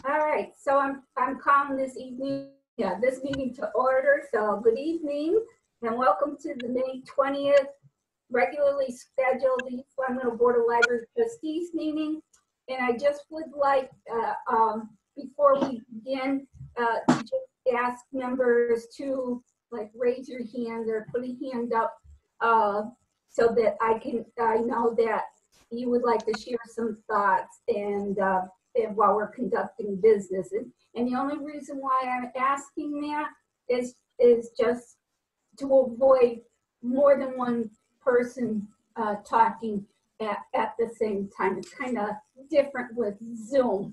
All right, so I'm calling this meeting to order. So good evening and welcome to the May 20th regularly scheduled East Long Meadow Board of Library Trustees meeting. And I just would like, before we begin, to just ask members to like raise your hand or put a hand up so that I know that you would like to share some thoughts and while we're conducting business. And the only reason why I'm asking that is just to avoid more than one person talking at the same time. It's kind of different with Zoom.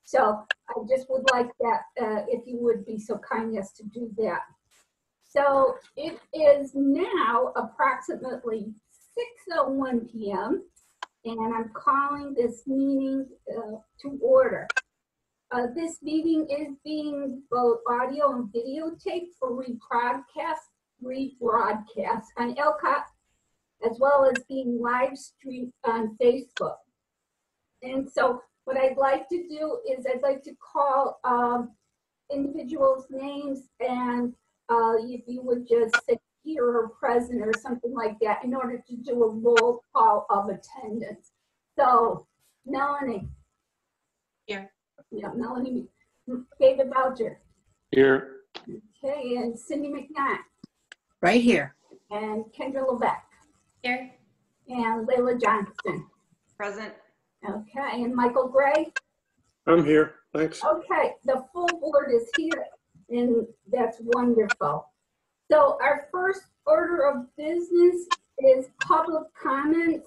So I just would like that if you would be so kind as to do that. So it is now approximately 6:01 p.m. and I'm calling this meeting to order. This meeting is being both audio and videotaped for rebroadcast on ELCOT, as well as being live streamed on Facebook. And so what I'd like to do is I'd like to call individuals' names, and if you would just say here or present or something like that in order to do a roll call of attendance. So, Melanie. Here. Yeah, Melanie. David Boucher. Here. Okay, and Cindy McKnight. Right here. And Kendra Levesque. Here. And Layla Johnson. Present. Okay, and Michael Gray. I'm here. Thanks. Okay, the full board is here, and that's wonderful. So our first order of business is public comments.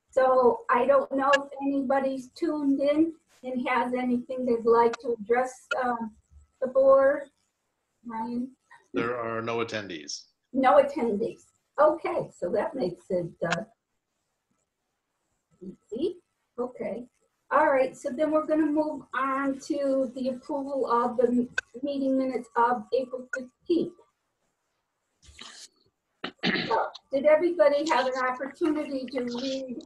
So I don't know if anybody's tuned in and has anything they'd like to address the board. Ryan? There are no attendees. No attendees. Okay, so that makes it easy. Okay. All right, so then we're going to move on to the approval of the meeting minutes of April 15th. So, did everybody have an opportunity to read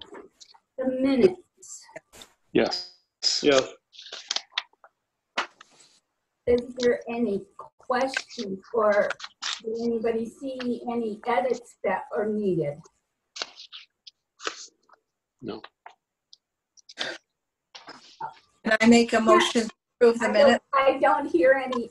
the minutes? Yes. Yes. Is there any questions or did anybody see any edits that are needed? No. Can I make a motion to approve the minute? I don't hear any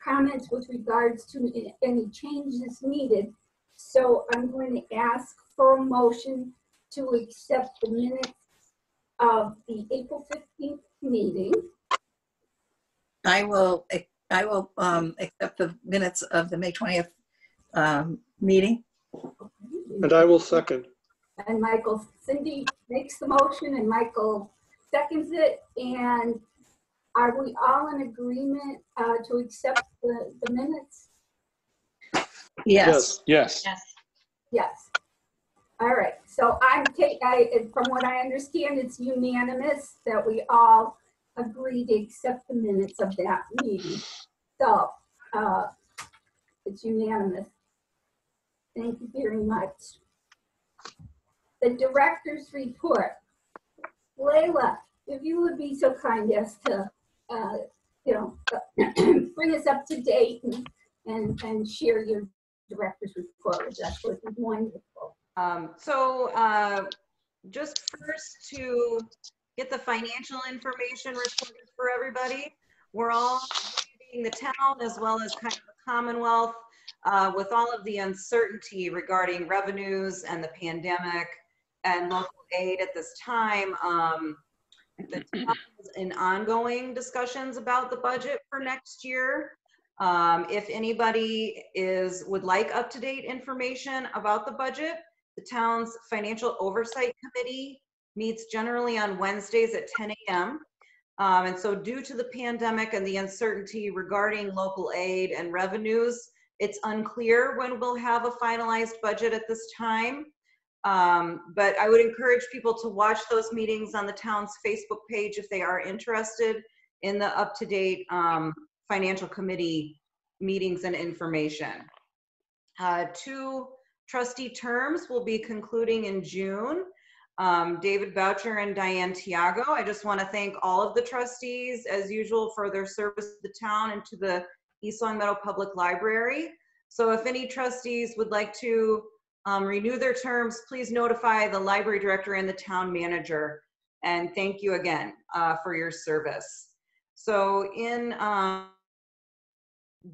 comments with regards to any changes needed. So I'm going to ask for a motion to accept the minutes of the April 15th meeting. I will accept the minutes of the May 20th meeting. And I will second. And Cindy makes the motion and Michael seconds it. And are we all in agreement to accept the minutes? Yes. Yes. Yes. Yes. All right. So from what I understand, it's unanimous that we all agree to accept the minutes of that meeting. So it's unanimous. Thank you very much. The director's report. Layla, if you would be so kind as to, bring us up to date and share your director's report with us, would be wonderful. Just first to get the financial information reported for everybody. We're all visiting the town as well as kind of the Commonwealth with all of the uncertainty regarding revenues and the pandemic and local aid at this time. The town is in ongoing discussions about the budget for next year. If anybody would like up-to-date information about the budget, the town's Financial Oversight Committee meets generally on Wednesdays at 10 a.m. And so due to the pandemic and the uncertainty regarding local aid and revenues, it's unclear when we'll have a finalized budget at this time. But I would encourage people to watch those meetings on the town's Facebook page if they are interested in the up-to-date financial committee meetings and information. 2 trustee terms will be concluding in June. David Boucher and Diane Tiago. I just want to thank all of the trustees, as usual, for their service to the town and to the East Long Meadow Public Library. So if any trustees would like to renew their terms, please notify the library director and the town manager. And thank you again for your service. So it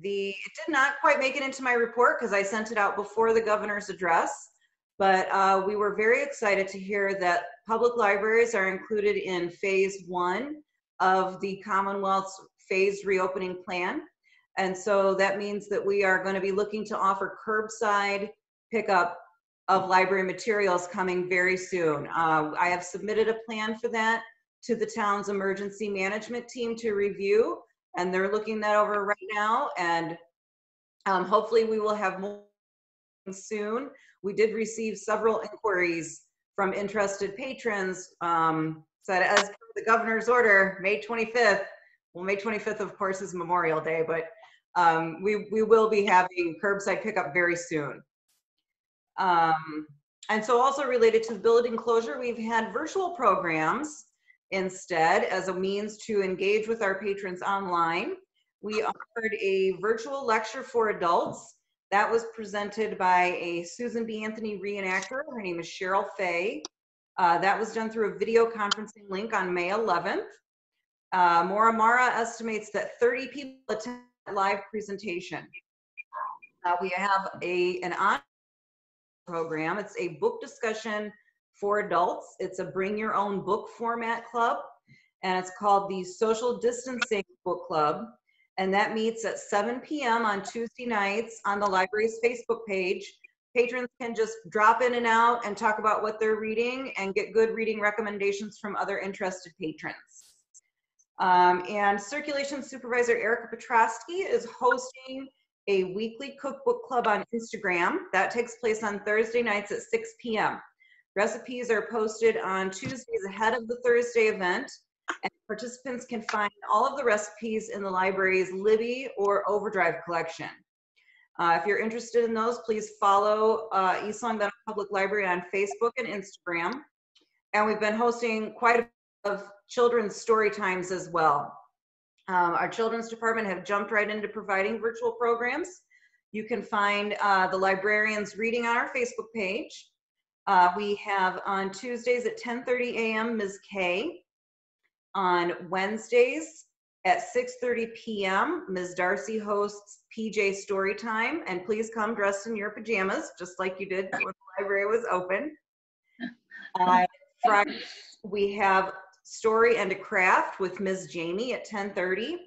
did not quite make it into my report because I sent it out before the governor's address, but we were very excited to hear that public libraries are included in phase 1 of the Commonwealth's phased reopening plan. And so that means that we are going to be looking to offer curbside pickup of library materials coming very soon. I have submitted a plan for that to the town's emergency management team to review, and they're looking that over right now, and hopefully we will have more soon. We did receive several inquiries from interested patrons, said as per the governor's order, May 25th, well, May 25th, of course, is Memorial Day, but we will be having curbside pickup very soon. And so also related to the building closure, we've had virtual programs instead as a means to engage with our patrons online. We offered a virtual lecture for adults that was presented by a Susan B. Anthony reenactor. Her name is Cheryl Fay. That was done through a video conferencing link on May 11th. Maura Mara estimates that 30 people attend that live presentation. We have an on program. It's a book discussion for adults. It's a bring your own book format club, and it's called the Social Distancing Book Club. And that meets at 7 p.m. on Tuesday nights on the library's Facebook page. Patrons can just drop in and out and talk about what they're reading and get good reading recommendations from other interested patrons. And Circulation Supervisor Erica Petrosky is hosting a weekly cookbook club on Instagram. That takes place on Thursday nights at 6 p.m. Recipes are posted on Tuesdays ahead of the Thursday event, and participants can find all of the recipes in the library's Libby or Overdrive collection. If you're interested in those, please follow East Long Meadow Public Library on Facebook and Instagram. And we've been hosting quite a bit of children's story times as well. Our children's department have jumped right into providing virtual programs. You can find the librarians reading on our Facebook page. We have on Tuesdays at 10:30 a.m. Ms. K. On Wednesdays at 6:30 p.m. Ms. Darcy hosts PJ Storytime, and please come dressed in your pajamas, just like you did when the library was open. Friday, we have Story and a Craft with Ms. Jamie at 10:30.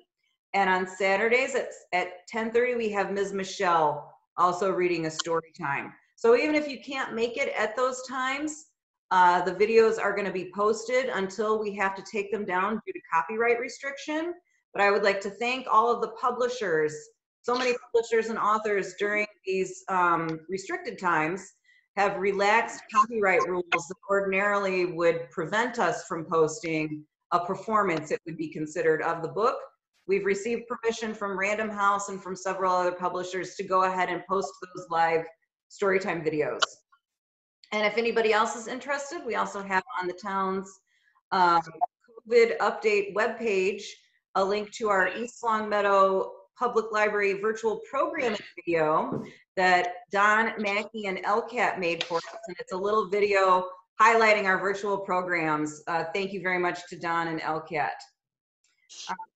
And on Saturdays at 10:30, we have Ms. Michelle also reading a story time. So even if you can't make it at those times, the videos are going to be posted until we have to take them down due to copyright restriction. But I would like to thank all of the publishers, so many publishers and authors during these restricted times have relaxed copyright rules that ordinarily would prevent us from posting a performance it would be considered of the book. We've received permission from Random House and from several other publishers to go ahead and post those live storytime videos. And if anybody else is interested, we also have on the town's COVID update webpage a link to our East Long Meadow Public Library virtual programming video that Don Mackey and LCAT made for us. And it's a little video highlighting our virtual programs. Thank you very much to Don and LCAT.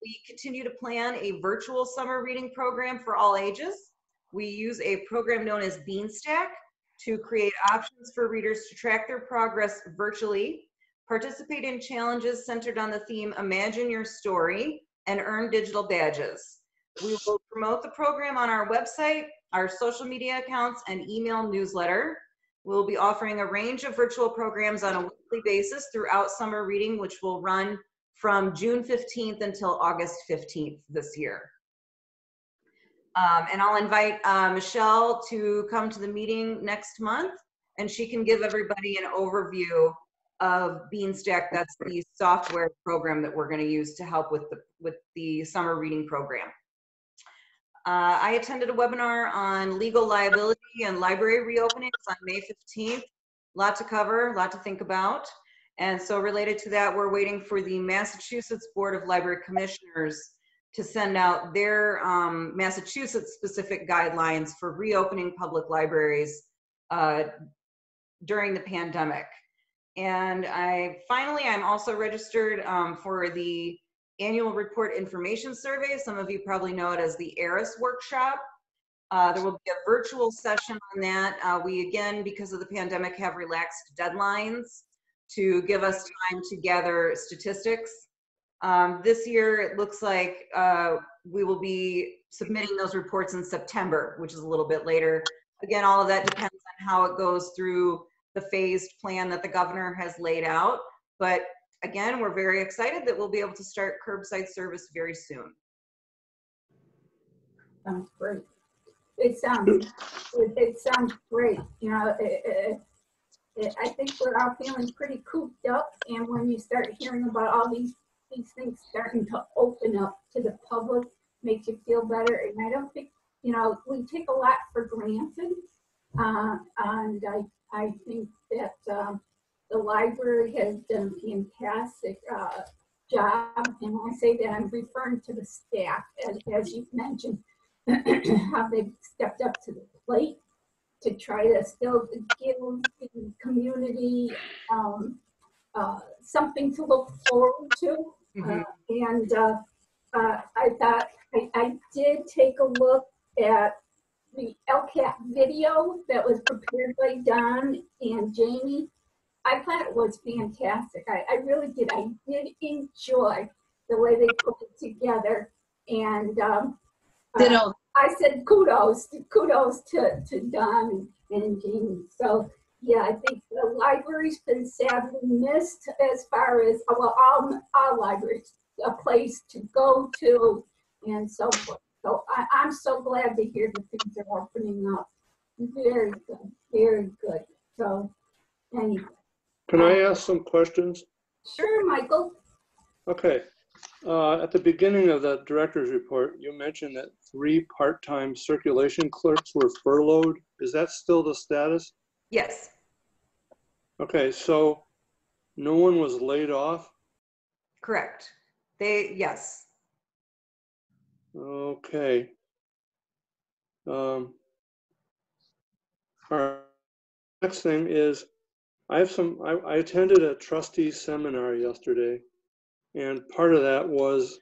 We continue to plan a virtual summer reading program for all ages. We use a program known as Beanstack to create options for readers to track their progress virtually, participate in challenges centered on the theme Imagine Your Story, and earn digital badges. We will promote the program on our website, our social media accounts, and email newsletter. We'll be offering a range of virtual programs on a weekly basis throughout summer reading, which will run from June 15th until August 15th this year. And I'll invite Michelle to come to the meeting next month, and she can give everybody an overview of Beanstack. That's the software program that we're going to use to help with the summer reading program. I attended a webinar on legal liability and library reopenings on May 15th. lot to cover, a lot to think about. And so related to that, we're waiting for the Massachusetts Board of Library Commissioners to send out their Massachusetts specific guidelines for reopening public libraries during the pandemic. And I'm also registered for the annual report information survey. Some of you probably know it as the ARIS workshop. There will be a virtual session on that. We, again, because of the pandemic, have relaxed deadlines to give us time to gather statistics. This year, it looks like we will be submitting those reports in September, which is a little bit later. Again, all of that depends on how it goes through the phased plan that the governor has laid out. But again, we're very excited that we'll be able to start curbside service very soon. Sounds great. It sounds great. You know, I think we're all feeling pretty cooped up, and when you start hearing about all these things starting to open up to the public, makes you feel better. And I don't think, you know, we take a lot for granted, and I think that the library has done a fantastic job, and when I say that, I'm referring to the staff, as you've mentioned, how they've stepped up to the plate to try to still give the community something to look forward to. And I thought I did take a look at the LCAP video that was prepared by Don and Jamie. I thought it was fantastic. I really did. I did enjoy the way they put it together. And I said kudos to Don and Jamie. So yeah, I think the library's been sadly missed as far as, well, all libraries, a place to go to and so forth. So I'm so glad to hear that things are opening up. Very good, very good. So anyway. Can I ask some questions? Sure, Michael. Okay. At the beginning of the director's report, you mentioned that 3 part-time circulation clerks were furloughed. Is that still the status? Yes. Okay, so no one was laid off? Correct. Yes. Okay. All right. Next thing is, I attended a trustees seminar yesterday, and part of that was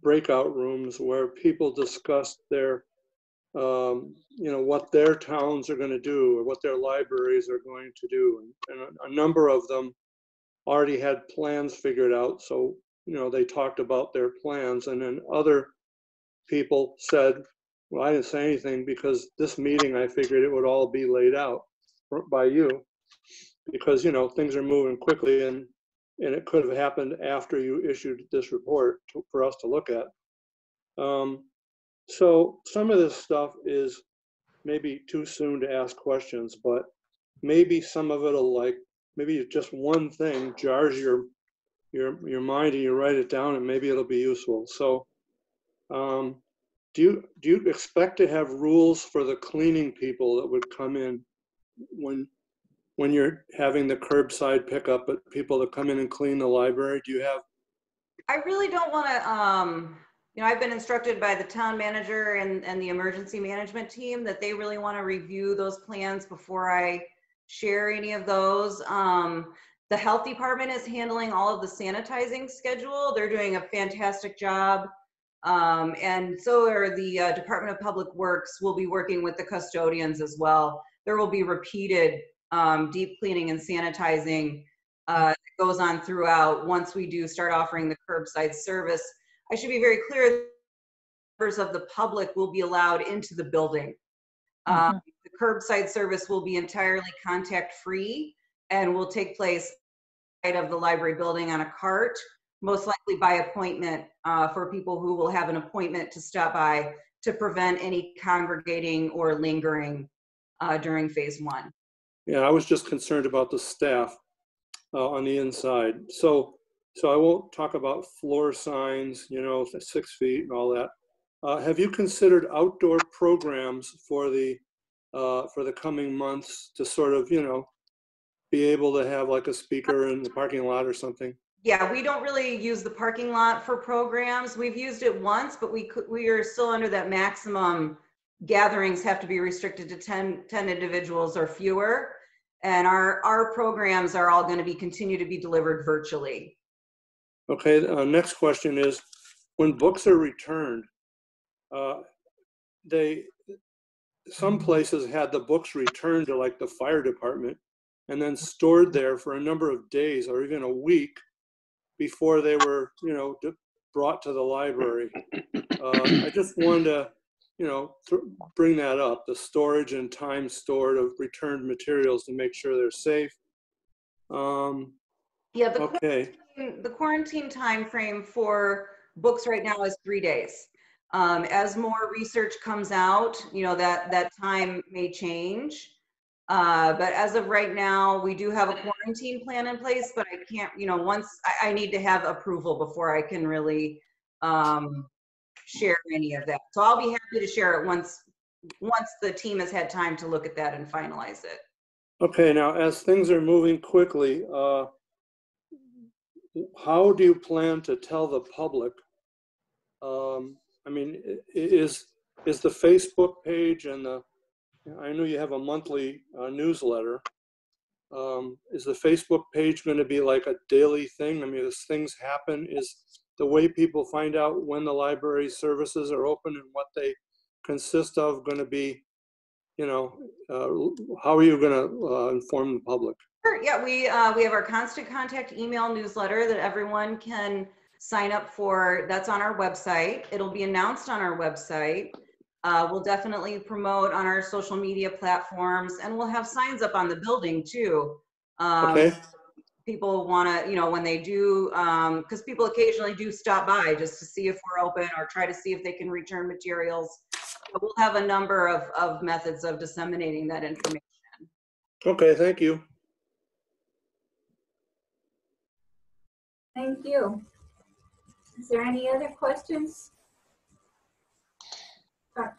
breakout rooms where people discussed their, what their towns are going to do or what their libraries are going to do. And a number of them already had plans figured out. So, they talked about their plans, and then other people said, well, I didn't say anything because this meeting, I figured it would all be laid out by you because, things are moving quickly and it could have happened after you issued this report for us to look at. So some of this stuff is maybe too soon to ask questions, but maybe some of it'll maybe just one thing jars your mind and you write it down and maybe it'll be useful. So do you expect to have rules for the cleaning people that would come in when you're having the curbside pickup, but people that come in and clean the library? Do you have? I really don't want to, I've been instructed by the town manager and the emergency management team that they really want to review those plans before I share any of those. The health department is handling all of the sanitizing schedule. They're doing a fantastic job. And so are the Department of Public Works will be working with the custodians as well. There will be repeated deep cleaning and sanitizing that goes on throughout once we do start offering the curbside service. I should be very clear, members of the public will be allowed into the building. The curbside service will be entirely contact-free and will take place out of the library building on a cart, most likely by appointment for people who will have an appointment to stop by to prevent any congregating or lingering during phase 1. Yeah, I was just concerned about the staff on the inside. So I won't talk about floor signs, 6 feet and all that. Have you considered outdoor programs for the for the coming months to sort of, be able to have like a speaker in the parking lot or something? Yeah, we don't really use the parking lot for programs. We've used it once, but we are still under that maximum. Gatherings have to be restricted to 10 individuals or fewer. And our programs are all going to continue to be delivered virtually. Okay, next question is, when books are returned, some places had the books returned to like the fire department and then stored there for a number of days or even a week before they were, brought to the library. I just wanted to, bring that up, the storage and time stored of returned materials to make sure they're safe. Yeah, Okay. the quarantine time frame for books right now is 3 days. As more research comes out, that time may change. But as of right now, we do have a quarantine plan in place, but I can't, once I need to have approval before I can really share any of that. So I'll be happy to share it once the team has had time to look at that and finalize it. Okay, now as things are moving quickly, how do you plan to tell the public? I mean, is the Facebook page and I know you have a monthly newsletter. Is the Facebook page going to be like a daily thing? I mean, as things happen, is the way people find out when the library services are open and what they consist of going to be, how are you going to inform the public? Sure. Yeah, we have our constant contact email newsletter that everyone can sign up for. That's on our website. It'll be announced on our website. We'll definitely promote on our social media platforms, and we'll have signs up on the building too. Okay. People want to, when they do, because people occasionally do stop by just to see if we're open or try to see if they can return materials. So we'll have a number of methods of disseminating that information. Okay, thank you. Thank you. Is there any other questions? All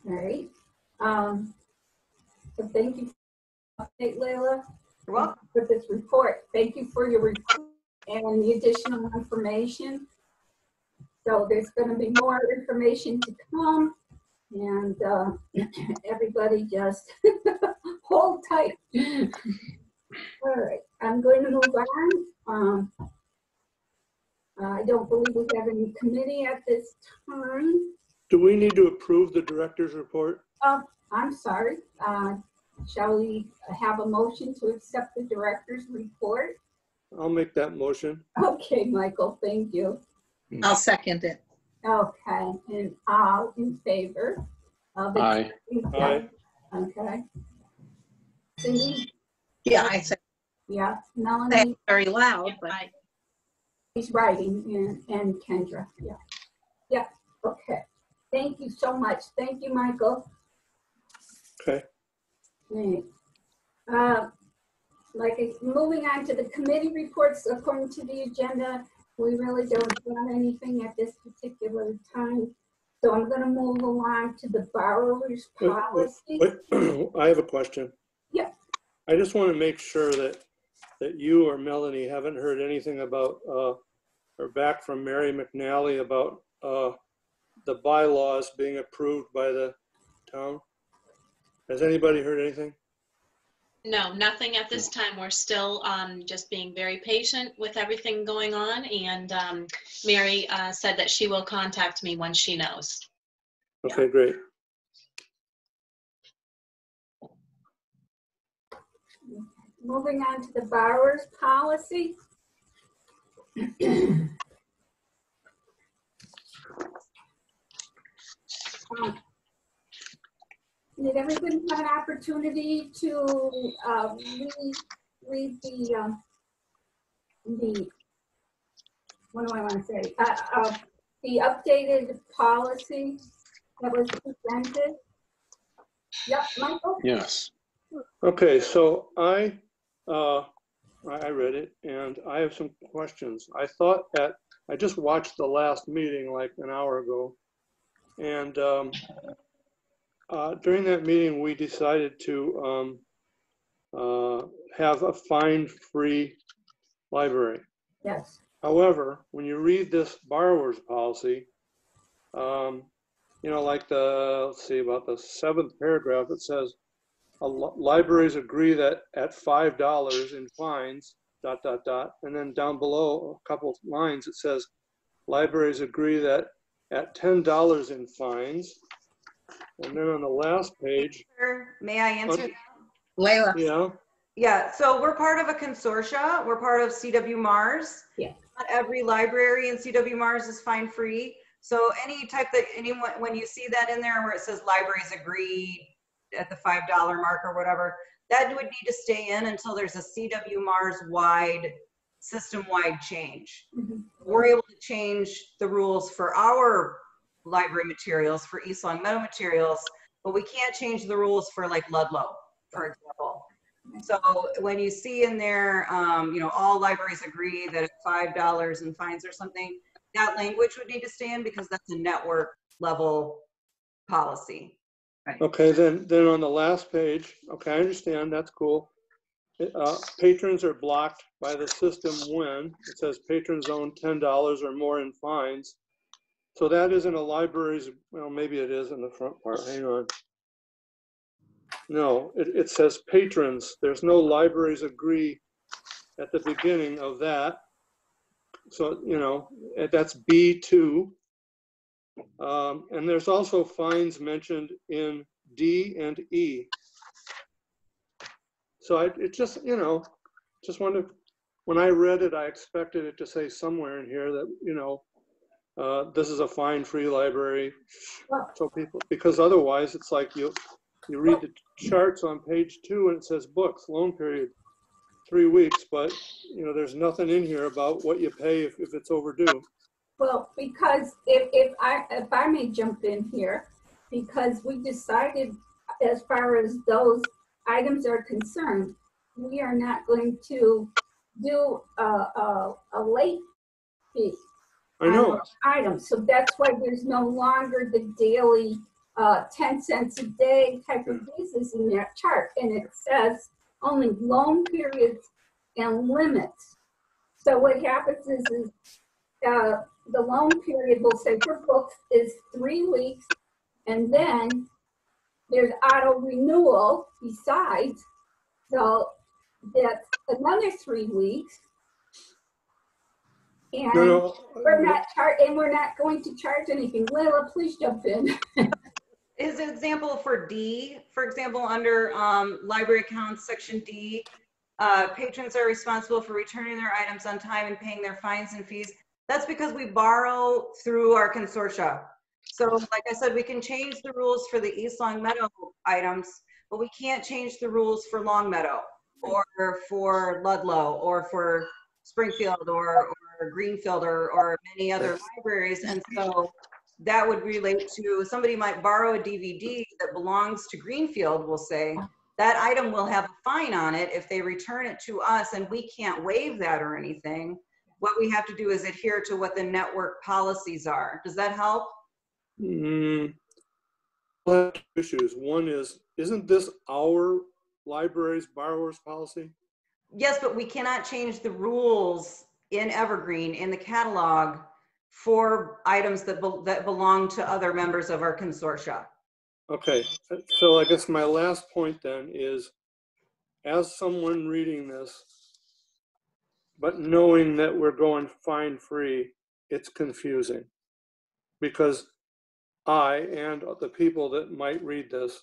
right. So thank you for the update, Layla. You're welcome. For this report. Thank you for your report and the additional information. So there's going to be more information to come, and everybody just hold tight. All right, I'm going to move on. I don't believe we have any committee at this time. Do we need to approve the director's report? I'm sorry. Shall we have a motion to accept the director's report? I'll make that motion. Okay, Michael, thank you. I'll second it. Okay, and all in favor of it? Aye. Aye. Okay. Cindy? Yeah, I said Yeah. that Melanie? very loud, but He's writing, and Kendra. Yeah. Yeah. Okay. Thank you so much. Thank you, Michael. Okay. Right. Moving on to the committee reports, according to the agenda, we really don't have anything at this particular time. So I'm going to move along to the borrower's policy. Wait, I have a question. Yeah. I just want to make sure that you or Melanie haven't heard anything about, or back from Mary McNally about the bylaws being approved by the town. Has anybody heard anything? No, nothing at this time. We're still just being very patient with everything going on. And Mary said that she will contact me when she knows. Okay, great. Moving on to the borrower's policy. Did everybody have an opportunity to read the what do I want to say? The updated policy that was presented? Yep, Michael? Yes. Okay, so I read it and I have some questions. I just watched the last meeting like an hour ago, and During that meeting, we decided to have a fine-free library. Yes. However, when you read this borrower's policy, you know, like let's see, about the 7th paragraph, it says, libraries agree that at $5 in fines, ... And then down below, a couple of lines, it says, libraries agree that at $10 in fines. And then on the last page. May I answer that? Layla. Yeah. Yeah, so we're part of a consortia. We're part of CW Mars. Yeah. Not every library in CW Mars is fine free. So anyone, when you see that in there where it says libraries agree at the $5 mark or whatever, that would need to stay in until there's a CW Mars wide, system-wide change. Mhm. We're able to change the rules for our library materials, for East Long Meadow materials, but we can't change the rules for like Ludlow, for example. So when you see in there, you know, all libraries agree that it's $5 in fines or something, that language would need to stay in because that's a network level policy. Okay, then on the last page, okay, I understand, that's cool. Patrons are blocked by the system when it says patrons own $10 or more in fines. So that isn't a library's, well, maybe it is in the front part, hang on. No, it says patrons. There's no libraries agree at the beginning of that. So, you know, that's B2. And there's also fines mentioned in D and E. So it just, you know, just wanted, when I read it, I expected it to say somewhere in here that, you know, this is a fine-free library. So people, because otherwise it's like you read the charts on page 2 and it says books, loan period, 3 weeks, but you know, there's nothing in here about what you pay if it's overdue. Well, because if I may jump in here, because we decided as far as those items are concerned, we are not going to do a late fee. I know. Items. So that's why there's no longer the daily 10 cents a day type of basis in that chart. And it says only loan periods and limits. So what happens is the loan period will say for books is 3 weeks, and then there's auto renewal besides. So that's another 3 weeks. And we're not going to charge anything. Layla, please jump in. Is an example for D, for example, under library accounts, section D, patrons are responsible for returning their items on time and paying their fines and fees. That's because we borrow through our consortia. So like I said, we can change the rules for the East Long Meadow items, but we can't change the rules for Long Meadow or for Ludlow or for Springfield or Greenfield or many other libraries. And so that would relate to, somebody might borrow a DVD that belongs to Greenfield, we'll say, that item will have a fine on it if they return it to us, and we can't waive that or anything. What we have to do is adhere to what the network policies are. Does that help? Issues. One is, isn't this our library's borrower's policy? Yes, but we cannot change the rules in Evergreen in the catalog for items that belong to other members of our consortia. Okay, so I guess my last point then is, as someone reading this, but knowing that we're going fine free, it's confusing. Because I and the people that might read this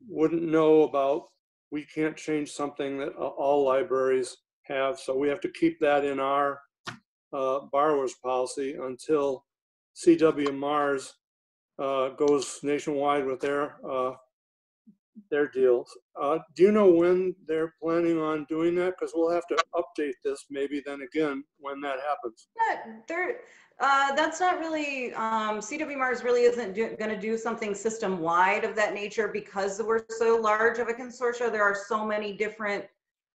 wouldn't know about, we can't change something that all libraries have, so we have to keep that in our borrower's policy until CW Mars goes nationwide with their deals. Do you know when they're planning on doing that? Because we'll have to update this maybe then again when that happens. That's not really, CW Mars really isn't going to do something system-wide of that nature because we're so large of a consortia. There are so many different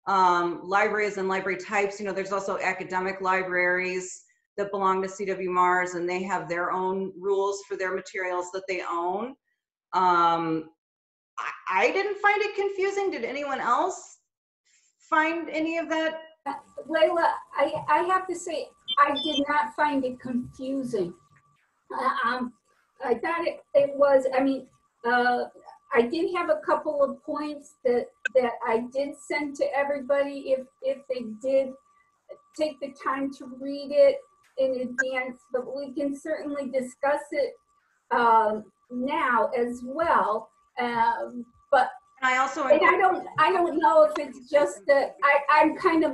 libraries and library types. You know, there's also academic libraries that belong to CW Mars, and they have their own rules for their materials that they own. I didn't find it confusing. Did anyone else find any of that? Layla, I have to say, I did not find it confusing. I thought it was, I mean, I did have a couple of points that I did send to everybody if they did take the time to read it in advance, but we can certainly discuss it now as well. But I also, and I don't know if it's just that I'm kind of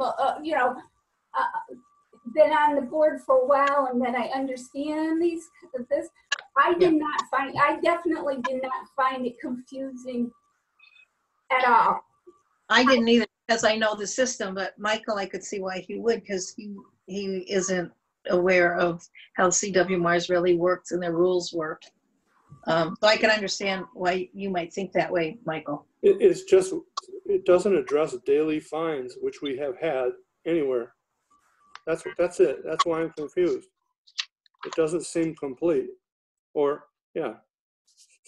been on the board for a while and that I understand this. I definitely did not find it confusing at all. I didn't either because I know the system, but Michael, I could see why he would, because he isn't aware of how CW Mars really works and their rules work. So I can understand why you might think that way, Michael. It's just, it doesn't address daily fines, which we have had anywhere. That's it. That's why I'm confused. It doesn't seem complete. Or, yeah,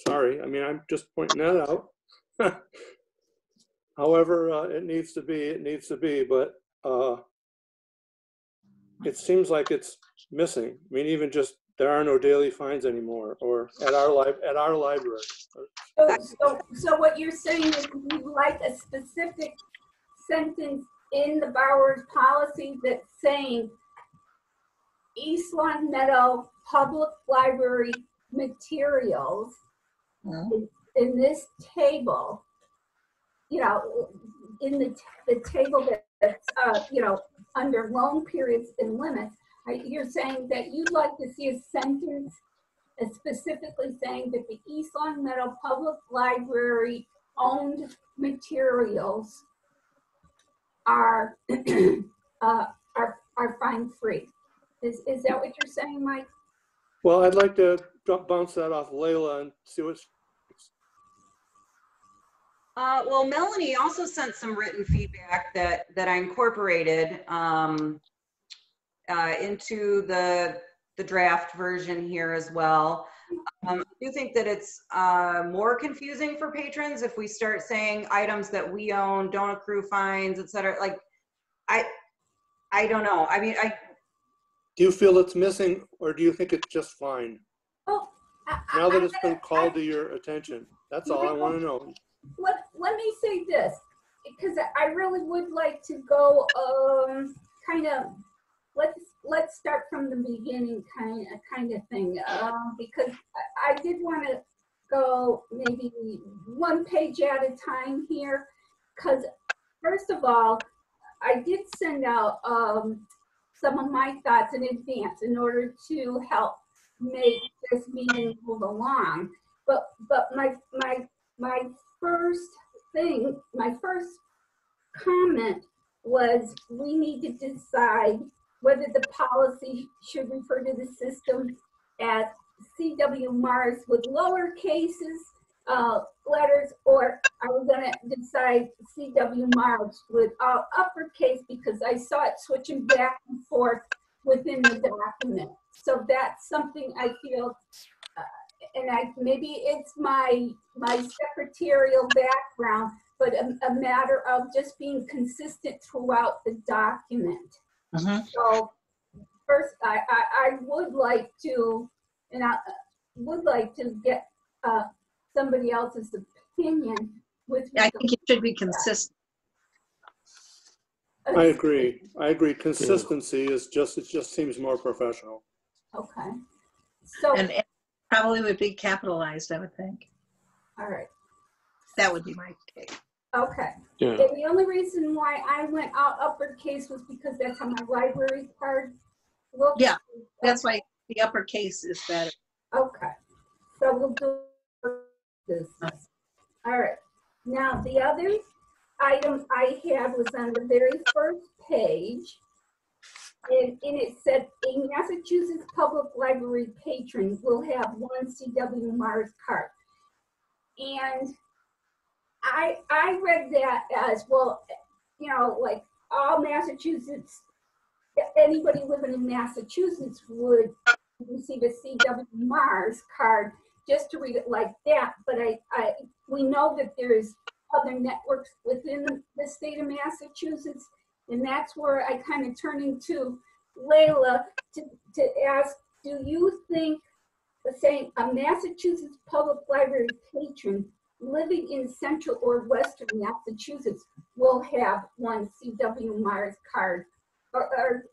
sorry. I mean, I'm just pointing that out. However, it needs to be, but it seems like it's missing. I mean, even just, there are no daily fines anymore, or at our library. So what you're saying is you'd like a specific sentence in the Bowers policy that's saying East Long Meadow Public Library materials in this table, you know, in the table that's, you know, under loan periods and limits, you're saying that you'd like to see a sentence specifically saying that the East Long Meadow Public Library owned materials are fine free. Is that what you're saying, Mike? Well, I'd like to bounce that off Layla and see what. Well, Melanie also sent some written feedback that I incorporated into the draft version here as well. I do think that it's more confusing for patrons if we start saying items that we own don't accrue fines, et cetera. Like, I don't know. I mean, Do you feel it's missing, or do you think it's just fine? Well, Now that it's been called to your attention, that's all I want to know. Let me say this, because I really would like to go kind of, let's start from the beginning kind of thing, because I did want to go maybe one page at a time here, because first of all, I did send out some of my thoughts in advance in order to help make this meeting move along. But my first thing, my first comment was we need to decide whether the policy should refer to the system as CW Mars with lower cases, letters, or are we going to decide CW Mars with all uppercase, because I saw it switching back and forth within the document. So that's something I feel, and maybe it's my secretarial background, but a matter of just being consistent throughout the document. So first, I would like to, and I would like to get somebody else's opinion with. I think it should be consistent. I agree. Consistency is just, it just seems more professional. Okay. So. And it probably would be capitalized, I would think. All right. That would be my take. Okay. Yeah. And the only reason why I went out uppercase was because that's how my library card looks. Yeah, that's why the uppercase is better. Okay. So we'll do this. All right. Now, the other item I had was on the very first page. And it said, a Massachusetts Public Library patron will have one CW Mars card. And I read that as, well, you know, like all Massachusetts, anybody living in Massachusetts would receive a CW Mars card just to read it like that, but we know that there's other networks within the state of Massachusetts, and that's where I kind of turn into Layla to ask, do you think saying a Massachusetts Public Library patron living in central or western Massachusetts will have one C.W. Mars card, or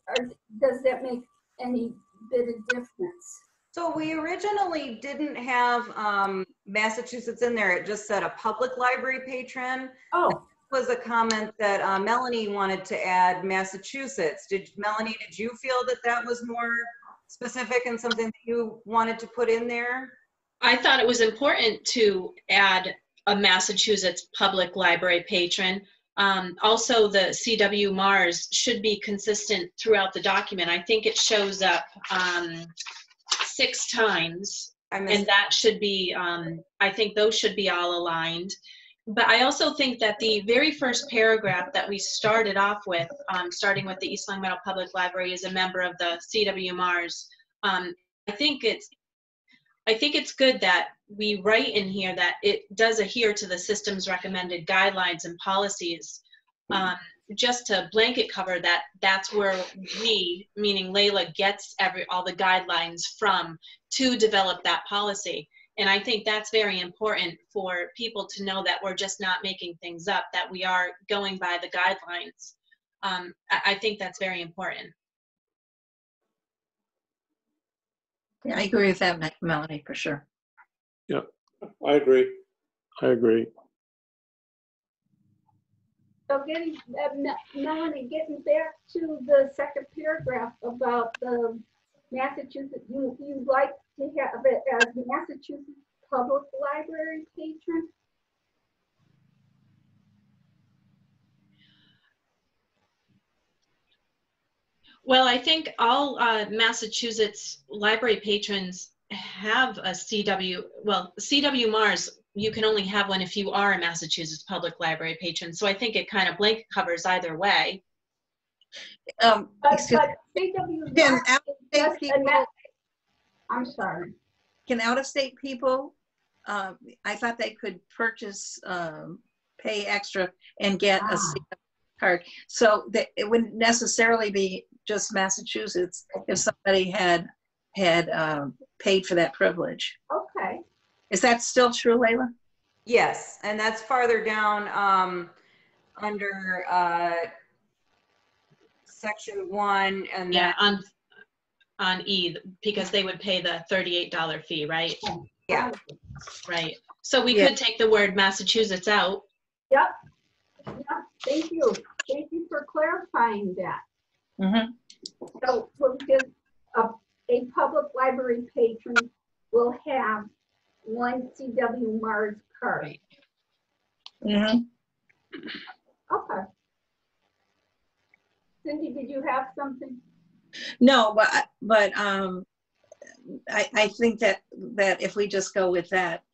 does that make any bit of difference? So we originally didn't have Massachusetts in there. It just said a public library patron. Oh, Was a comment that Melanie wanted to add Massachusetts. Melanie, did you feel that that was more specific and something that you wanted to put in there? I thought it was important to add a Massachusetts public library patron. Also, the CW Mars should be consistent throughout the document. I think it shows up 6 times, and that should be, I think those should be all aligned. But I also think that the very first paragraph that we started off with, starting with the East Long Meadow Public Library is a member of the CW Mars. I think it's good that we write in here that it does adhere to the system's recommended guidelines and policies. Just to blanket cover that, that's where we, meaning Layla, gets all the guidelines from to develop that policy. And I think that's very important for people to know that we're just not making things up, that we are going by the guidelines. I think that's very important. Yeah, I agree with that, Melanie, for sure. Yeah, I agree. I agree. So Melanie, getting back to the second paragraph about the Massachusetts, you like to have it as Massachusetts Public Library patron? Well, I think all Massachusetts library patrons have a CW, well, CW Mars, you can only have one if you are a Massachusetts Public Library patron. So I think it kind of blanket covers either way. But CW Can Mars is out-of-state just people, I'm sorry. can out-of-state people, I thought they could purchase, pay extra and get a CW card. So that it wouldn't necessarily be just Massachusetts if somebody had paid for that privilege. Okay. Is that still true, Layla? Yes, and that's farther down under section 1, and Yeah, then on E, because they would pay the $38 fee, right? yeah. Right. So we Yeah. could take the word Massachusetts out. Yep. Yep. Thank you. Thank you for clarifying that. Mm-hmm. So we'll just a public library patron will have one CW Mars card. Right. Mm-hmm. Okay. Cindy, did you have something? No, but I think that if we just go with that,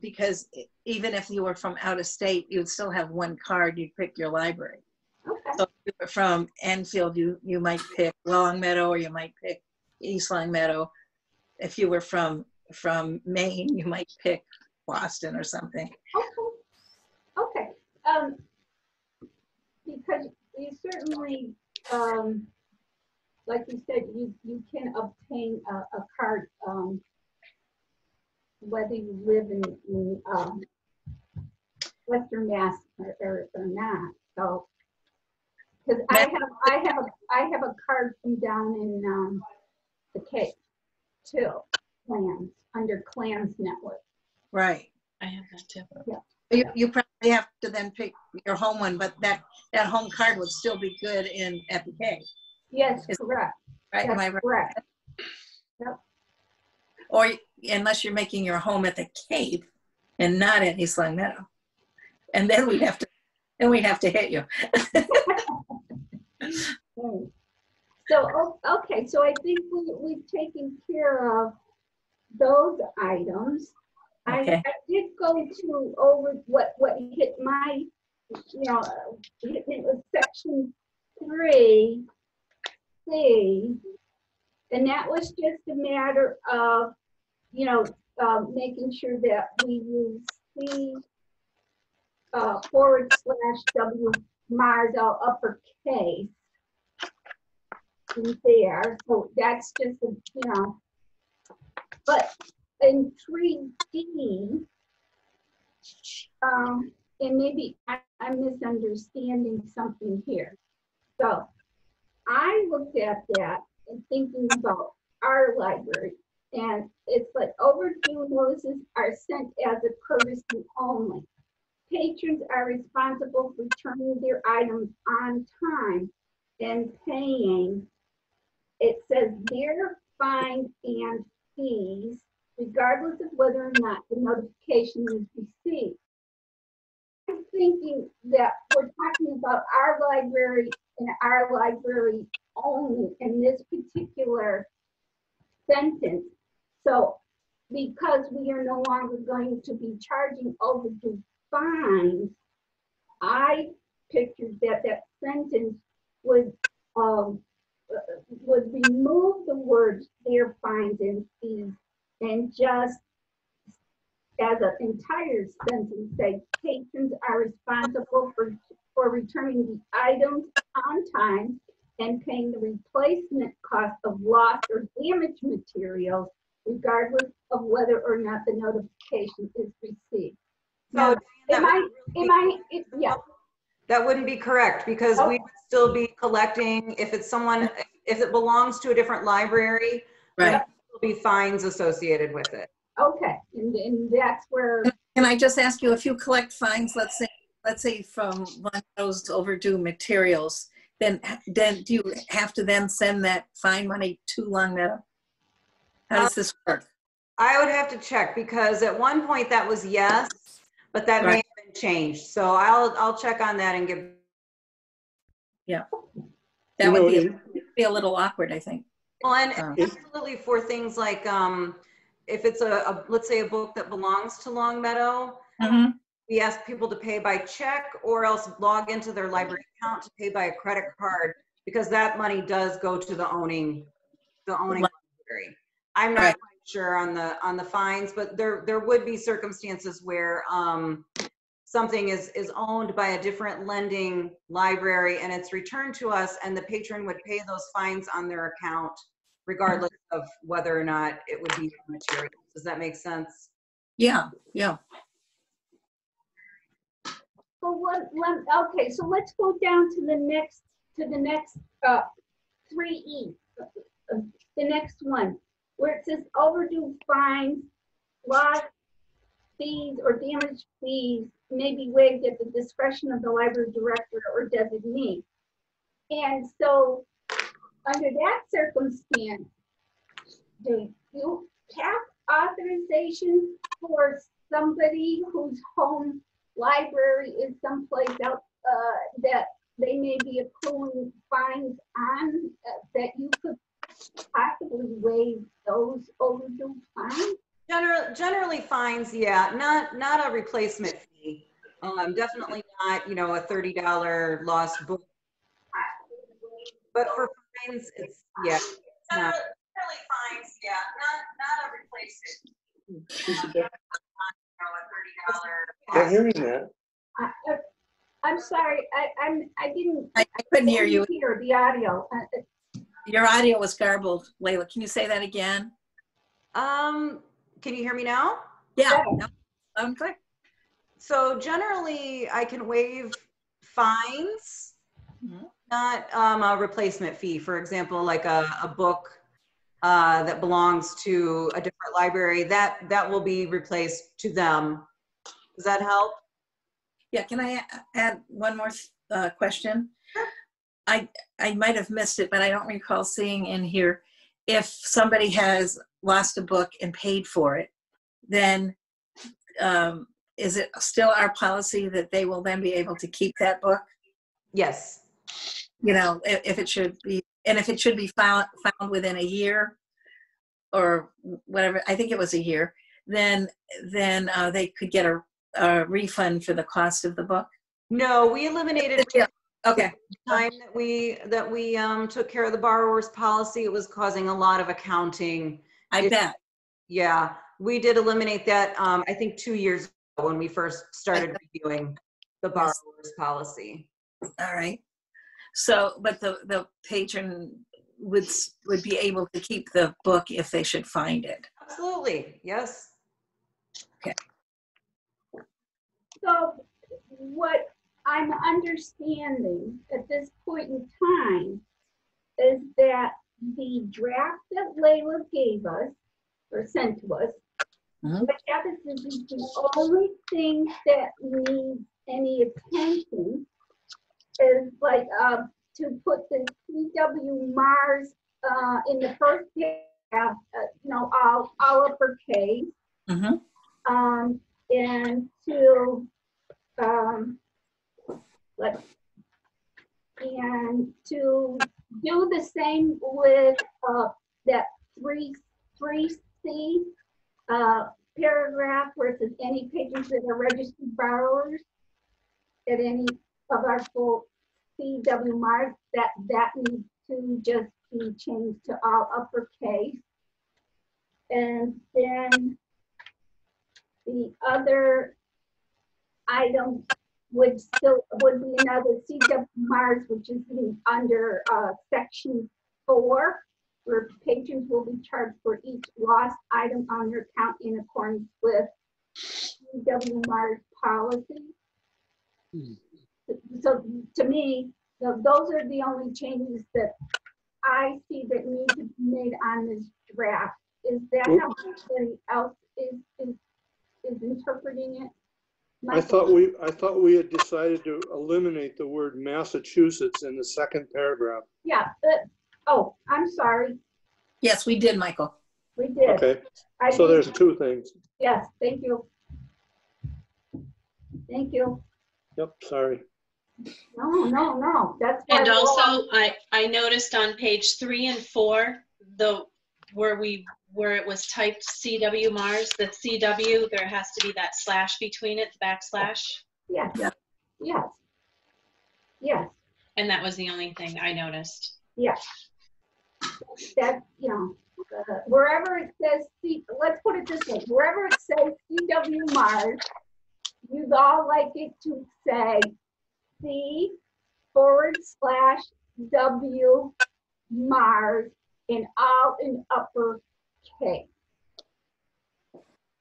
because even if you were from out of state, you would still have one card. You'd pick your library. Okay. So if you were from Enfield, you might pick Long Meadow, or you might pick East Long Meadow. If you were from Maine, you might pick Boston or something. Okay. Because you certainly, like you said, you can obtain a card whether you live in Western Mass or not. So, because I have a card from down in the Cape too, Clans, under Clans Network. Right. I have that too. Yeah. You probably have to then pick your home one, but that home card would still be good at the Cape. Yes, correct. Right? Am I That's right? correct. Yep. Or unless you're making your home at the Cape and not at East Long Meadow, and then we'd have to hit you. So, okay, so I think we've taken care of those items. Okay. I did go over what hit my, it was section 3C, and that was just a matter of, making sure that we use C / W Mars all uppercase in there. So that's just, but in 3D, and maybe I'm misunderstanding something here. So I looked at that and thinking about our library, and it's like overdue notices are sent as a courtesy only. Patrons are responsible for returning their items on time and paying. It says their fines and fees, regardless of whether or not the notification is received. I'm thinking that we're talking about our library and our library only in this particular sentence. So because we are no longer going to be charging overdue fines, I pictured that that sentence would remove the words their fines and fees and just as an entire sentence say patrons are responsible for returning the items on time and paying the replacement cost of lost or damaged materials regardless of whether or not the notification is received. So Now, yeah. That wouldn't be correct because we would still be collecting if it belongs to a different library, Right. there will be fines associated with it. Okay, and that's where. Can I just ask you, if you collect fines, let's say from one of those overdue materials, then do you have to then send that fine money to Long Meadow? How does this work? I would have to check because at one point that was yes, but that may have been changed. So I'll check on that and give. Yeah, that would be a little awkward, I think. Well, and absolutely for things like if it's let's say a book that belongs to Long Meadow, we ask people to pay by check or else log into their library account to pay by a credit card because that money does go to the owning library. I'm not quite sure on the fines, but there would be circumstances where something is owned by a different lending library and it's returned to us and the patron would pay those fines on their account regardless of whether or not it would be material. Does that make sense? Yeah, yeah. Okay, so let's go down to the next 3E, the next one, where it says overdue fines, lost fees or damage fees may be waived at the discretion of the library director or designee. And so under that circumstance, do you have authorization for somebody whose home library is someplace else that they may be accruing fines on, that you could possibly waive those overdue fines? Generally fines, yeah, not a replacement fee. Definitely not, a $30 lost book. But for fines, it's generally fines, yeah, not a replacement. They're hearing that. I'm sorry, I couldn't hear you. Hear the audio. Your audio was garbled, Layla. Can you say that again? Can you hear me now? Yeah. No, I'm clear. So generally, I can waive fines, not a replacement fee. For example, like a book that belongs to a different library, that will be replaced to them. Does that help? Yeah. Can I add one more question? Sure. I might have missed it, but I don't recall seeing in here if somebody has lost a book and paid for it, then is it still our policy that they will then be able to keep that book? Yes. If it should be, and if it should be found within a year or whatever, I think it was a year, then they could get a refund for the cost of the book. No, we eliminated. Okay. The time that we took care of the borrower's policy, it was causing a lot of accounting. I bet. Yeah, we did eliminate that, I think 2 years ago when we first started reviewing the borrower's policy. All right. So, but the patron would be able to keep the book if they should find it. Absolutely, yes. Okay. So what I'm understanding at this point in time is that the draft that Layla gave us or sent to us, Mhm. what happens is the only thing that needs any attention is like to put the CW Mars in the first paragraph, all uppercase, Mhm. and to and to do the same with that 3C paragraph where it says any patrons that are registered borrowers at any of our full CW Mars, that needs to just be changed to all uppercase. And then the other item would be another CW Mars, which is under section 4, where patrons will be charged for each lost item on their account in accordance with CW Mars policy. So to me, those are the only changes that I see that need to be made on this draft. Is that how everybody else is interpreting it? I thought we had decided to eliminate the word Massachusetts in the second paragraph. Yeah, oh, I'm sorry. Yes, we did, Michael. We did. Okay, so there's two things. Yes, thank you. Thank you. Yep, sorry. No, that's why. And also, I noticed on page 3 and 4, where it was typed CW Mars, the CW, there has to be that slash between it, the backslash. Yes, Yeah. yes, yes, And that was the only thing I noticed. yes. That, wherever it says, let's put it this way, wherever it says CW Mars, you'd all like it to say C/W Mars and all in uppercase.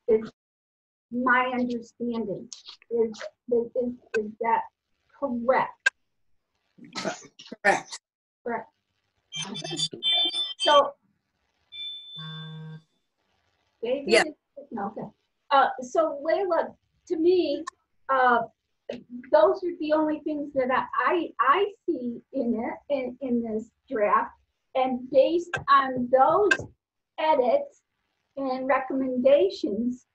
Is my understanding. Is that correct? Correct. Correct. So, David? Yeah. Okay. So Layla, to me, those are the only things that I see in it, in this draft. And based on those edits and recommendations,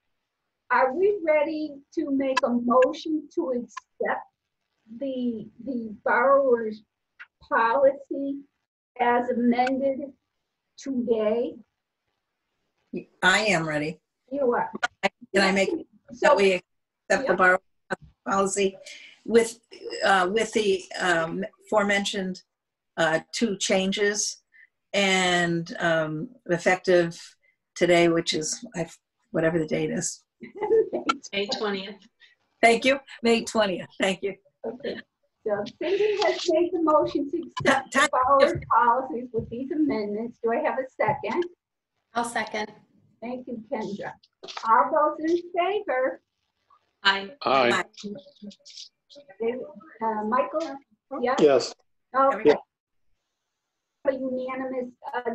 are we ready to make a motion to accept the borrower's policy as amended today? I am ready. You are. Can I make So that we accept the Yep. borrower policy with the aforementioned 2 changes and effective today, which is whatever the date is. May 20th. Thank you. May 20th. Thank you. Okay. So Cindy has made the motion to accept the borrower's policies with these amendments. Do I have a second? I'll second. Thank you, Kendra. All those in favor? Aye. Aye. David, Michael? Yeah? Yes, Okay. A unanimous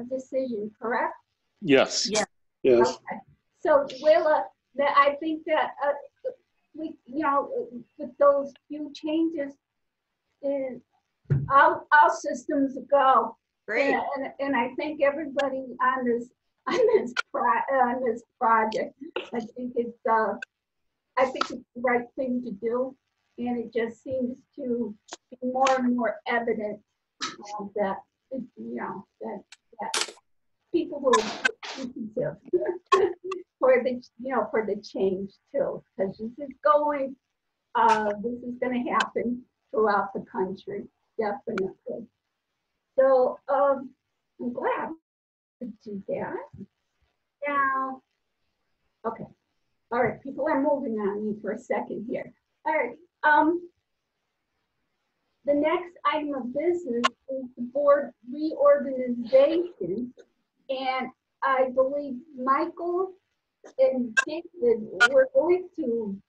decision, correct? Yes. Yeah. yes. Okay. So Willa, that I think that we, with those few changes, is all systems go. Great. And I thank everybody on this project. I think it's the right thing to do, and it just seems to be more and more evident that that people will be sensitive for the change too, because this is going to happen throughout the country, definitely. So I'm glad to do that. Now, Okay. All right, people are moving on me for a second here. All right. The next item of business is the board reorganization. And I believe Michael and David were going to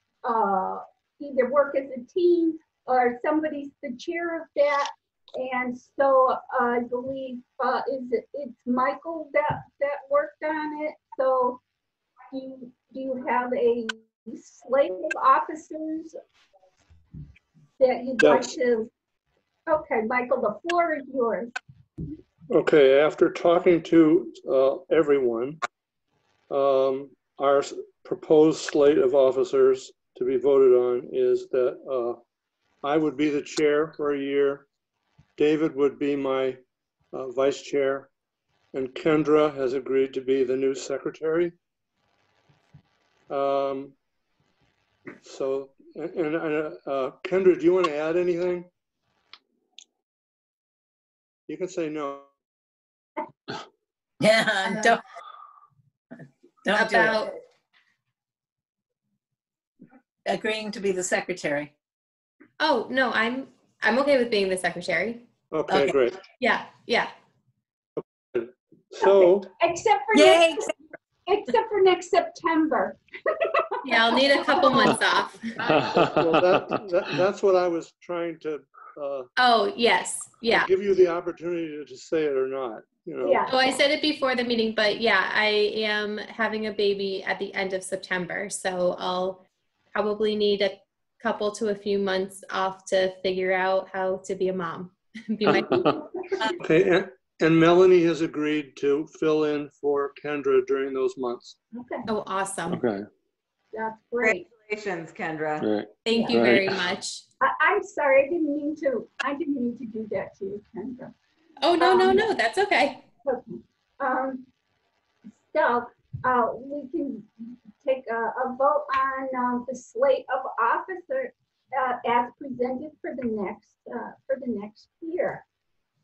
either work as a team or somebody's the chair of that. And so I believe it's Michael that worked on it. So do you have a slate of officers that you'd like to? Okay, Michael, the floor is yours. Okay, after talking to everyone, our proposed slate of officers to be voted on is that I would be the chair for a year, David would be my vice chair, and Kendra has agreed to be the new secretary. Kendra, do you want to add anything? You can say no. Yeah, don't do it. Agreeing to be the secretary. Oh, no, I'm okay with being the secretary. Okay, great. Yeah. So, okay. Except for next September. Yeah, I'll need a couple months off. well, that's what I was trying to. Oh, yes, yeah. Give you the opportunity to say it or not. You know. Yeah. Oh, I said it before the meeting, but yeah, I am having a baby at the end of September, so I'll probably need a couple to a few months off to figure out how to be a mom. Okay, and Melanie has agreed to fill in for Kendra during those months. Okay. Oh, awesome. Okay. That's great. Congratulations, Kendra. Right. Thank you very much. I'm sorry, I didn't mean to do that to you, Kendra. Oh, no, that's okay. Okay. So we can take a vote on the slate of officers as presented for the next year.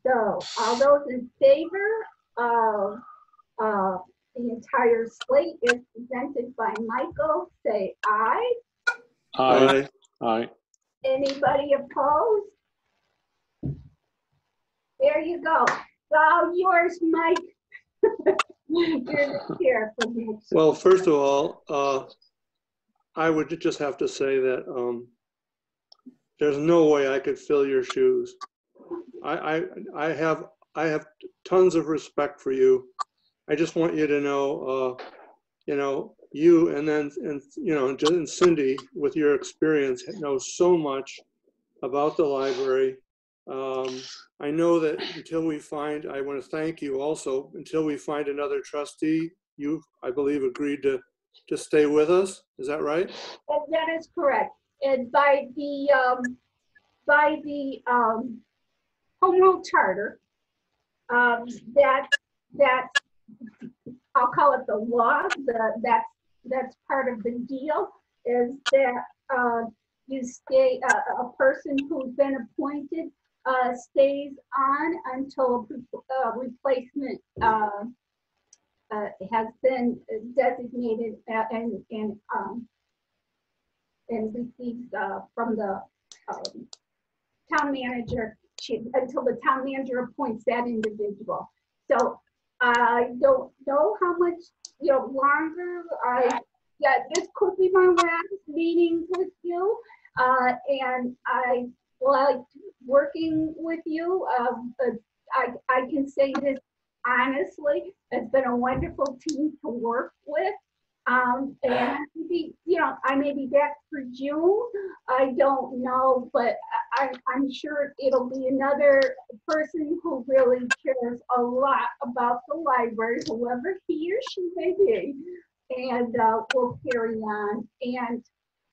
So all those in favor of the entire slate is presented by Michael, say aye. Aye. Aye. Anybody opposed? There you go. It's all yours, Mike. You're the chair for next. Well, first of all, I would just have to say that there's no way I could fill your shoes. I have tons of respect for you. I just want you to know, you and Cindy, with your experience, know so much about the library. I know that I want to thank you also, until we find another trustee, you've, I believe, agreed to stay with us. Is that right? That is correct. And by the home rule charter, that I'll call it the law. That's part of the deal, is that you stay, a person who's been appointed stays on until replacement has been designated and receives from the town manager until the town manager appoints that individual. So I don't know how much longer. This could be my last meeting with you, and I liked working with you. I can say this honestly, it's been a wonderful team to work with. And maybe, I may be back for June. I don't know, but I'm sure it'll be another person who really cares a lot about the library, whoever he or she may be, and we'll carry on. And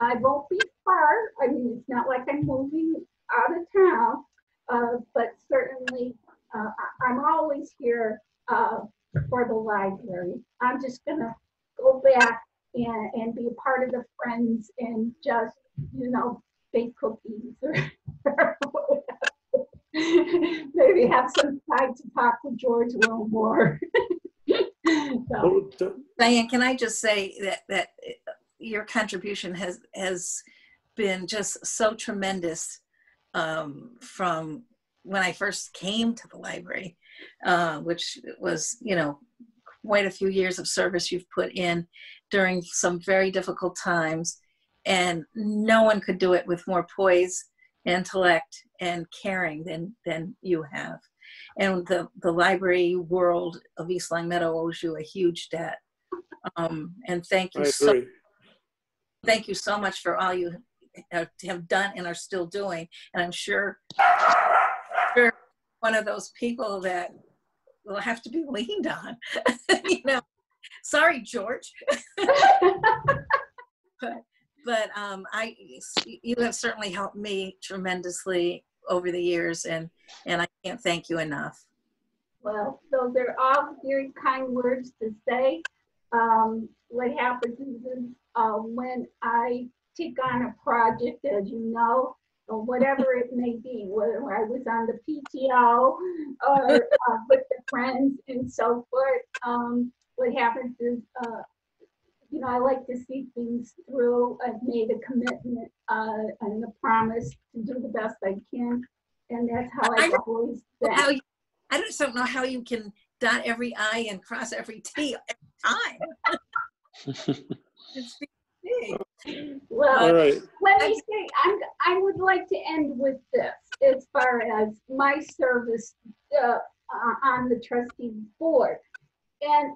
I won't be far. I mean, it's not like I'm moving out of town, but certainly I'm always here for the library. I'm just gonna go back and be a part of the friends and just, bake cookies or maybe have some time to talk with George a little more. So. Diane, can I just say that your contribution has been just so tremendous from when I first came to the library, which was, quite a few years of service you've put in during some very difficult times. And no one could do it with more poise, intellect, and caring than you have. And the library world of East Long Meadow owes you a huge debt. And thank you so much for all you have done and are still doing. And I'm sure you're one of those people that will have to be leaned on. Sorry, George. but you have certainly helped me tremendously over the years, and I can't thank you enough. Well, those are all very kind words to say. What happens is when I take on a project, as you know, or whatever it may be, whether I was on the PTO or with the friends and so forth, what happens is, I like to see things through. I've made a commitment and a promise to do the best I can, and that's how I've always been. I just don't know how you can dot every I and cross every T every time. It's big. Well, All right. let me say, I would like to end with this as far as my service on the trustee board. And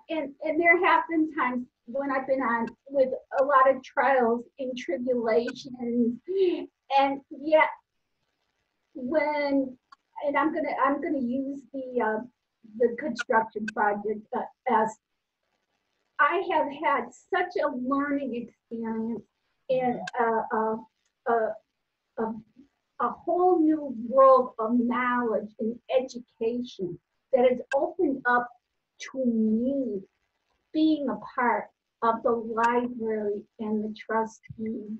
there have been times when I've been on with a lot of trials and tribulations, and yet I'm gonna use the construction project as I have had such a learning experience and a whole new world of knowledge and education that has opened up to me being a part of the library and the trustees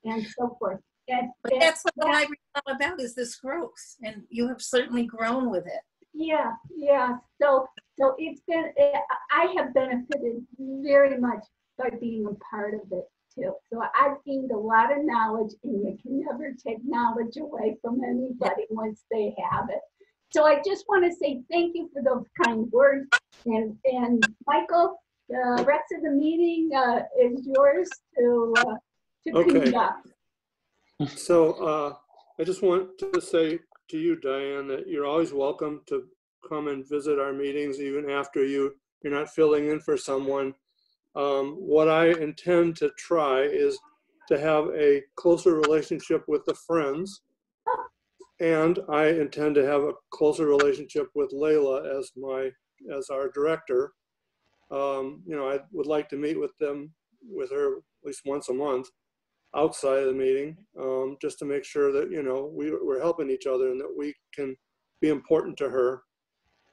and so forth. But that's what the library is all about, is this growth, and you have certainly grown with it. Yeah. So it's been, I have benefited very much by being a part of it too. So I've gained a lot of knowledge, and you can never take knowledge away from anybody once they have it. So I just want to say thank you for those kind words. And Michael, the rest of the meeting is yours to conduct. So I just want to say to you, Diane, that you're always welcome to come and visit our meetings even after you're not filling in for someone. What I intend to try is to have a closer relationship with the Friends, and I intend to have a closer relationship with Layla as our director. I would like to meet with her at least once a month outside of the meeting, just to make sure that, we're helping each other and that we can be important to her.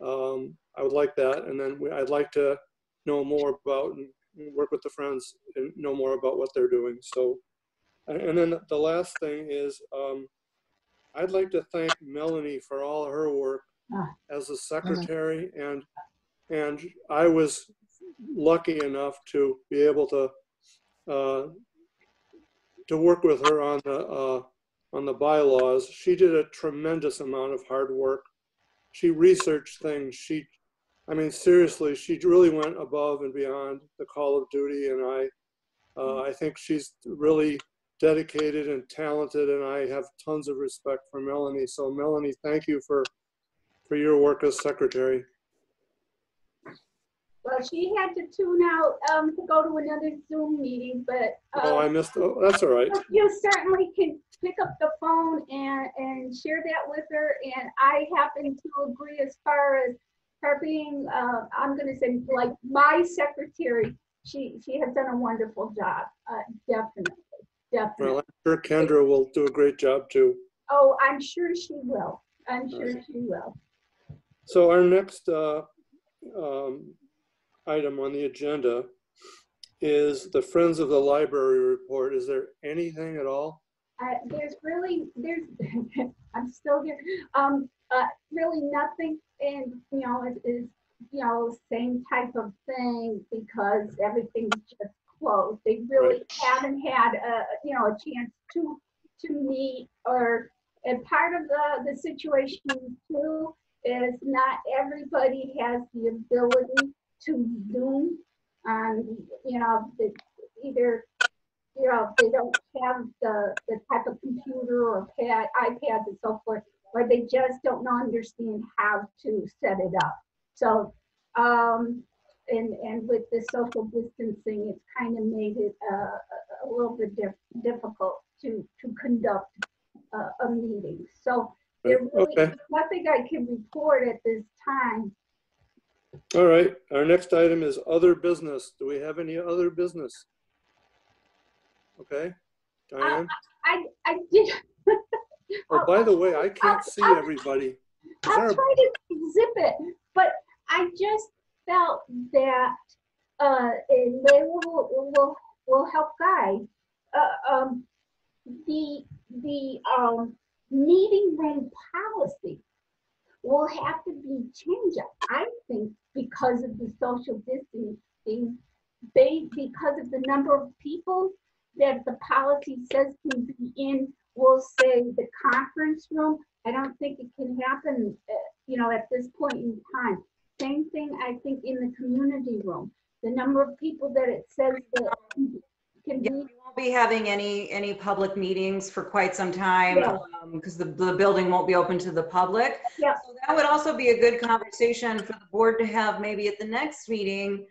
I would like that. And then I'd like to know more about and work with the Friends and know more about what they're doing. So, and then the last thing is, I'd like to thank Melanie for all her work as a secretary, and I was lucky enough to be able to work with her on the bylaws. She did a tremendous amount of hard work. She researched things. Seriously, she really went above and beyond the call of duty, and I think she's really dedicated and talented, and I have tons of respect for Melanie. So Melanie, thank you for your work as secretary. Well, she had to tune out to go to another Zoom meeting, but I missed. Oh, that's all right. You certainly can pick up the phone and share that with her. And I happen to agree as far as her being, I'm going to say, like my secretary. She has done a wonderful job. Definitely. Well, I'm sure Kendra will do a great job too. Oh, I'm sure she will. So our next item on the agenda is the Friends of the Library report. Is there anything at all? There's I'm still here. Really nothing, and it is same type of thing because everything's just closed. They really haven't had a chance to meet, and part of the situation too is not everybody has the ability to Zoom. Either they don't have the type of computer or iPads and so forth, or they just don't understand how to set it up. So, and with the social distancing, it's kind of made it a little bit difficult to conduct a meeting. So there really is nothing I can report at this time. All right, our next item is other business. Do we have any other business? Okay, Diane? I did. Oh, by the way, I can't see everybody. I'll try to zip it, but I just felt that they will help guide. The meeting room policy will have to be changed, I think, because of the social distancing, because of the number of people that the policy says can be in, we'll say, the conference room. I don't think it can happen, at this point in time. Same thing, I think, in the community room. The number of people that it says that can be. We won't be having any public meetings for quite some time because the building won't be open to the public. Yeah. So that would also be a good conversation for the board to have maybe at the next meeting.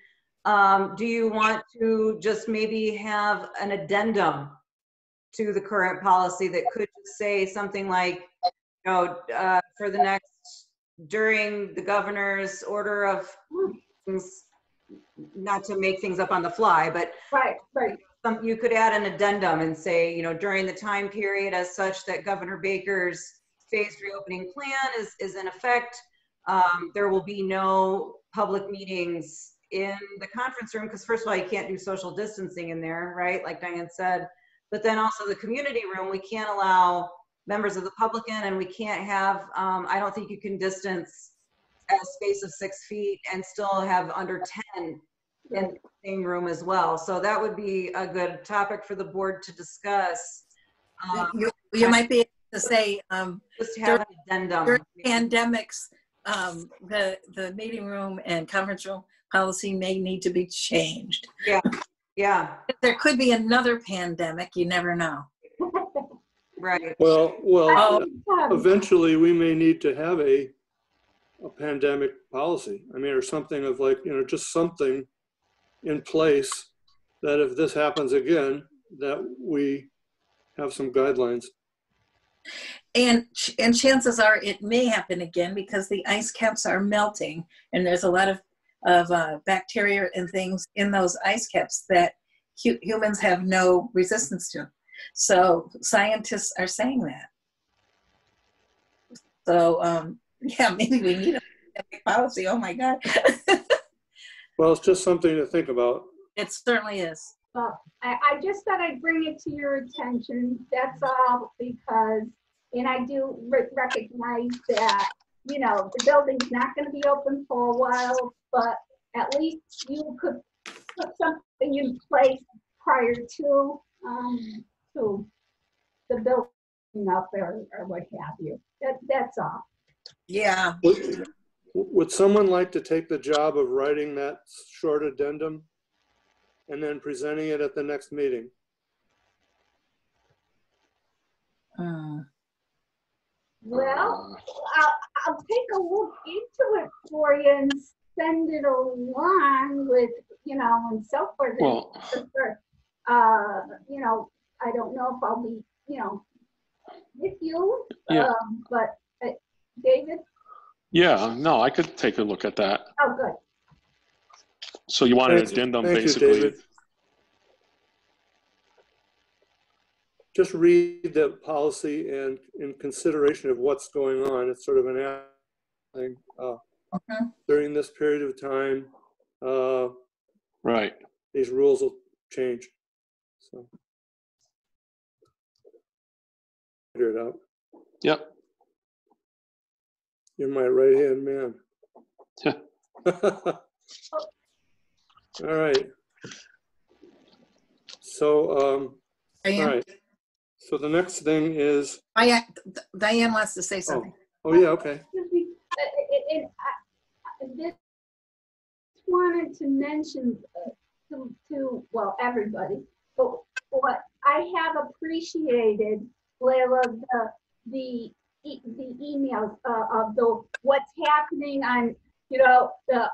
Do you want to just maybe have an addendum to the current policy that could just say something like, for the next, during the governor's order of things, not to make things up on the fly, but right. You could add an addendum and say, during the time period as such that Governor Baker's phased reopening plan is in effect, there will be no public meetings in the conference room, because first of all, you can't do social distancing in there, right? Like Diane said. But then also the community room, we can't allow members of the public in, and we can't have, I don't think you can distance a space of 6 feet and still have under 10 in the same room as well. So that would be a good topic for the board to discuss. You might be able to say, just have an addendum. During pandemics, the meeting room and conference room policy may need to be changed. Yeah. There could be another pandemic, you never know. Right. Well, eventually we may need to have a pandemic policy. I mean, or something of like, just something in place that if this happens again, that we have some guidelines. And chances are it may happen again because the ice caps are melting and there's a lot of bacteria and things in those ice caps that humans have no resistance to. So scientists are saying that. So maybe we need a policy. Oh my God. Well, it's just something to think about. It certainly is. Well, I just thought I'd bring it to your attention. That's all, because, and I do recognize that, the building's not going to be open for a while, but at least you could put something in place prior to the building up or what have you. That's all. Yeah. Would someone like to take the job of writing that short addendum and then presenting it at the next meeting? Well, I'll take a look into it for you and send it along with, and so forth. Well, I don't know if I'll be, with you, Yeah. But David? yeah, no, I could take a look at that. Oh, good. So you want an Thank you. addendum, Thank you, basically? David. Just read the policy and in consideration of what's going on. It's sort of an thing. During this period of time, Right. these rules will change. So figure it out. Yep. You're my right-hand man. All right. So, all Diane, right. So the next thing is, Diane wants to say something. oh yeah, okay. Excuse me, I just wanted to mention to well, everybody, but what I have appreciated, Layla, the emails of the what's happening on, you know, the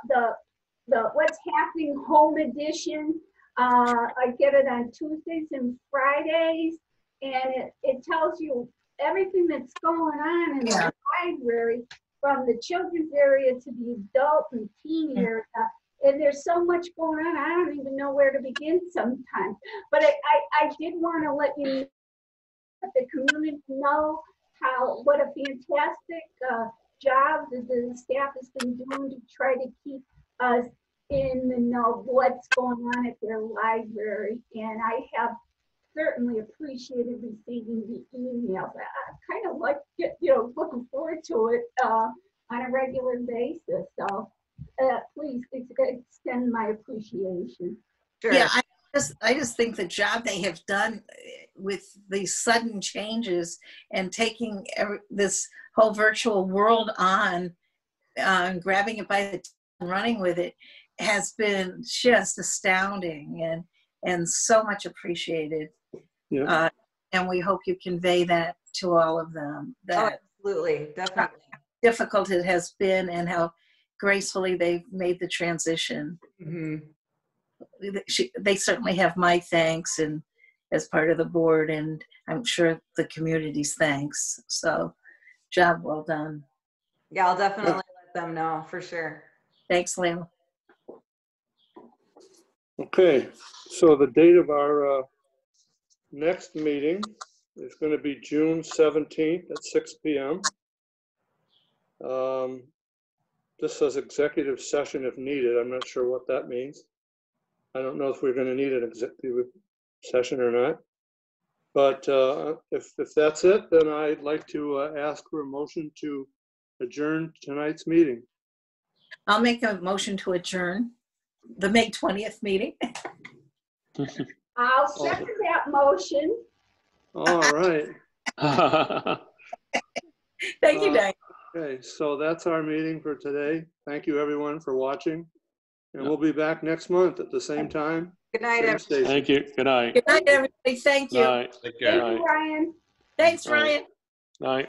what's happening home edition. I get it on Tuesdays and Fridays, and it tells you everything that's going on in the library, from the children's area to the adult and teen area. And there's so much going on, I don't even know where to begin sometimes. But I did want to let you know, that the community know what a fantastic job the staff has been doing to try to keep us in the know what's going on at their library. And I have certainly appreciated receiving the emails. I kind of like, looking forward to it on a regular basis. So please extend my appreciation. Sure. Yeah, I just think the job they have done with these sudden changes and taking this whole virtual world on, grabbing it by the tail and running with it, has been just astounding and so much appreciated. Yeah. And we hope you convey that to all of them. That absolutely, definitely. How difficult it has been and how gracefully they've made the transition. Mm-hmm. They certainly have my thanks and as part of the board, and I'm sure the community's thanks. So job well done. Yeah, I'll definitely let them know for sure. Thanks, Layla. Okay, so the date of our next meeting is going to be June 17th at 6 p.m. This says executive session if needed. I'm not sure what that means. I don't know if we're going to need an executive session or not. But if that's it, then I'd like to ask for a motion to adjourn tonight's meeting. I'll make a motion to adjourn the May 20th meeting. I'll second that motion. All right. Thank you, Diane. Okay, so that's our meeting for today. Thank you, everyone, for watching. And we'll be back next month at the same time. Good night, same everyone. station. Thank you. Good night. Good night, everybody. Thank you. Night. Take care. Thank you, Ryan. Thanks, All right. Ryan. Night.